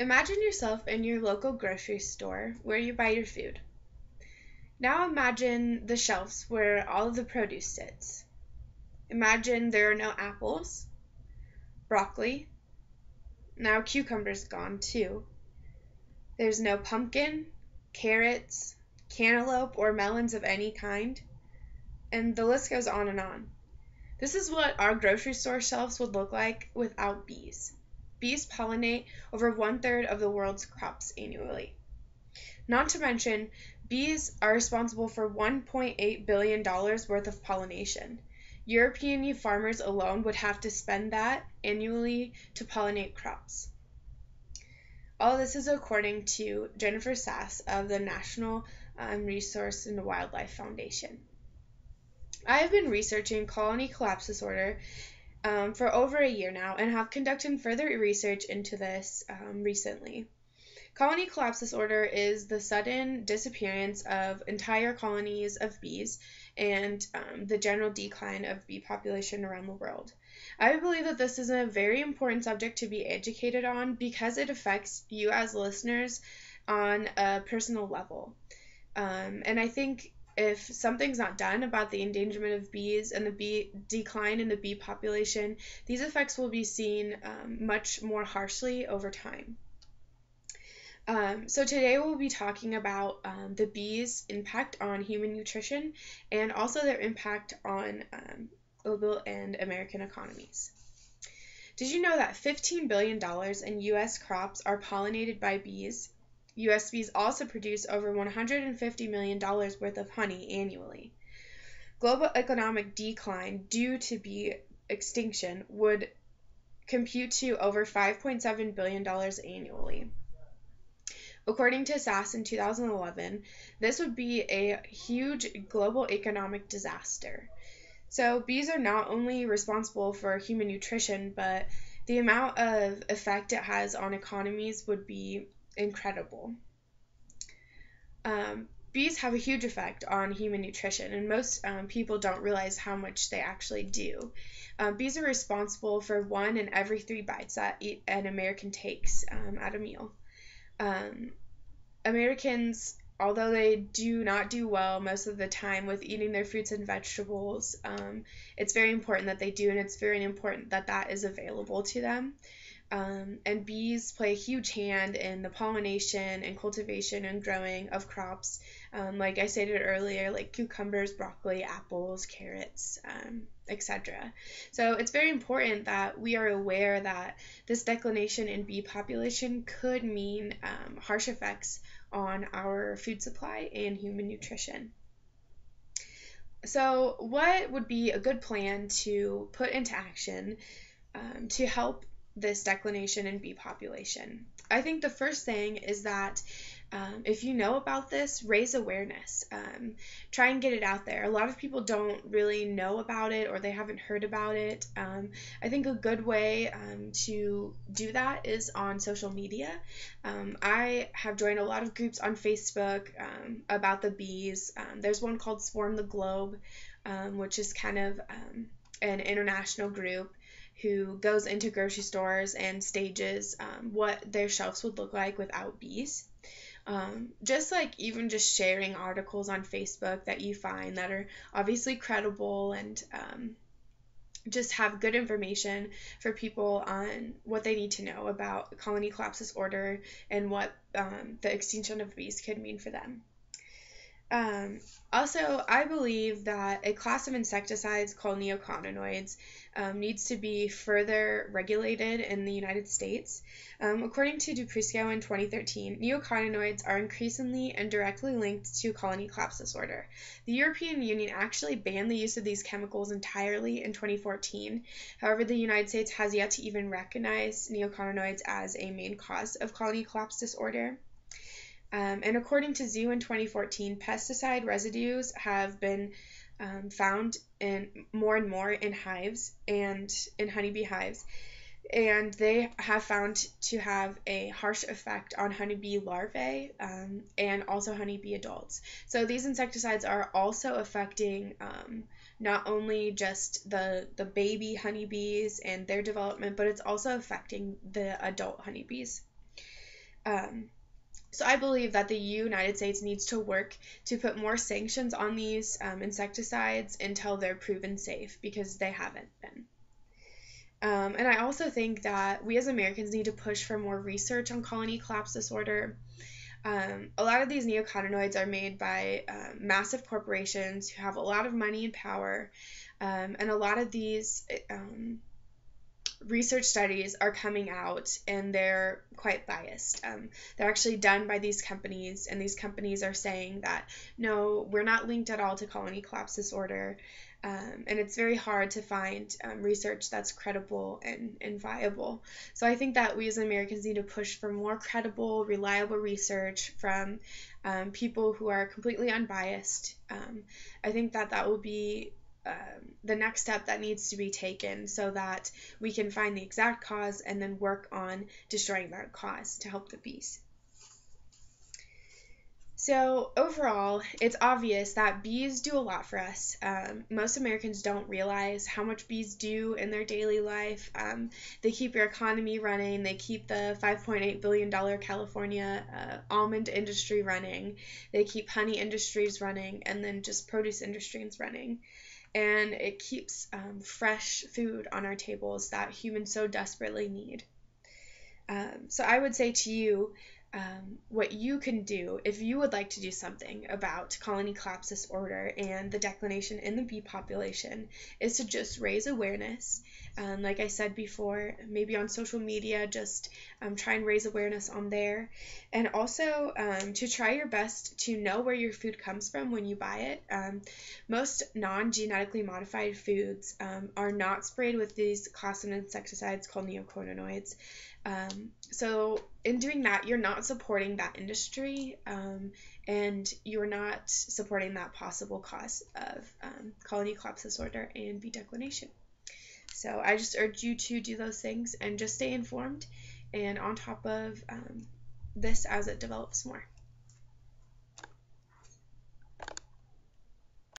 Imagine yourself in your local grocery store where you buy your food. Now imagine the shelves where all of the produce sits. Imagine there are no apples, broccoli, now cucumbers gone too. There's no pumpkin, carrots, cantaloupe, or melons of any kind, and the list goes on and on. This is what our grocery store shelves would look like without bees. Bees pollinate over 1/3 of the world's crops annually. Not to mention, bees are responsible for $1.8 billion worth of pollination. European farmers alone would have to spend that annually to pollinate crops. All this is according to Jennifer Sass of the National Resource and Wildlife Foundation. I have been researching colony collapse disorder for over a year now and have conducted further research into this recently. Colony collapse disorder is the sudden disappearance of entire colonies of bees and the general decline of bee population around the world. I believe that this is a very important subject to be educated on because it affects you as listeners on a personal level. And I think if something's not done about the endangerment of bees and the decline in the bee population, these effects will be seen much more harshly over time. So today we'll be talking about the bees' impact on human nutrition and also their impact on global and American economies. Did you know that $15 billion in U.S. crops are pollinated by bees? U.S. bees also produce over $150 million worth of honey annually. Global economic decline due to bee extinction would compute to over $5.7 billion annually. According to Sass in 2011, this would be a huge global economic disaster. So bees are not only responsible for human nutrition, but the amount of effect it has on economies would be incredible. Bees have a huge effect on human nutrition, and most people don't realize how much they actually do. Bees are responsible for 1 in every 3 bites that an American takes at a meal. Americans, although they do not do well most of the time with eating their fruits and vegetables, it's very important that they do, and it's very important that that is available to them. And bees play a huge hand in the pollination and cultivation and growing of crops, like I stated earlier, like cucumbers, broccoli, apples, carrots, etc. So it's very important that we are aware that this declination in bee population could mean harsh effects on our food supply and human nutrition. So what would be a good plan to put into action to help this declination in bee population? I think the first thing is that if you know about this, raise awareness. Try and get it out there. A lot of people don't really know about it or they haven't heard about it. I think a good way to do that is on social media. I have joined a lot of groups on Facebook about the bees. There's one called Swarm the Globe, which is kind of an international group who goes into grocery stores and stages what their shelves would look like without bees. Just like even just sharing articles on Facebook that you find that are obviously credible and just have good information for people on what they need to know about colony collapse disorder and what the extinction of bees could mean for them. Also, I believe that a class of insecticides called neonicotinoids needs to be further regulated in the United States. According to Duprisco in 2013, neonicotinoids are increasingly and directly linked to colony collapse disorder. The European Union actually banned the use of these chemicals entirely in 2014. However, the United States has yet to even recognize neonicotinoids as a main cause of colony collapse disorder. And according to Zoo in 2014, pesticide residues have been found in more and more in hives and in honeybee hives, and they have found to have a harsh effect on honeybee larvae and also honeybee adults. So these insecticides are also affecting not only just the baby honeybees and their development, but it's also affecting the adult honeybees. Um, so I believe that the United States needs to work to put more sanctions on these insecticides until they're proven safe, because they haven't been. And I also think that we as Americans need to push for more research on colony collapse disorder. A lot of these neocotinoids are made by massive corporations who have a lot of money and power, and a lot of these research studies are coming out and they're quite biased. They're actually done by these companies, and these companies are saying that no, we're not linked at all to colony collapse disorder. And it's very hard to find research that's credible and viable. So I think that we as Americans need to push for more credible, reliable research from people who are completely unbiased. I think that that will be the next step that needs to be taken, so that we can find the exact cause and then work on destroying that cause to help the bees. So overall, it's obvious that bees do a lot for us. Most Americans don't realize how much bees do in their daily life. They keep your economy running. They keep the $5.8 billion California almond industry running. They keep honey industries running, and then just produce industries running. And it keeps fresh food on our tables that humans so desperately need. So I would say to you, what you can do if you would like to do something about colony collapse disorder and the declination in the bee population is to just raise awareness. Like I said before, maybe on social media, just try and raise awareness on there. And also to try your best to know where your food comes from when you buy it. Most non-genetically modified foods are not sprayed with these class of insecticides called neocotinoids. So in doing that, you're not supporting that industry, and you're not supporting that possible cause of colony collapse disorder and bee declination. So I just urge you to do those things and just stay informed and on top of this as it develops more.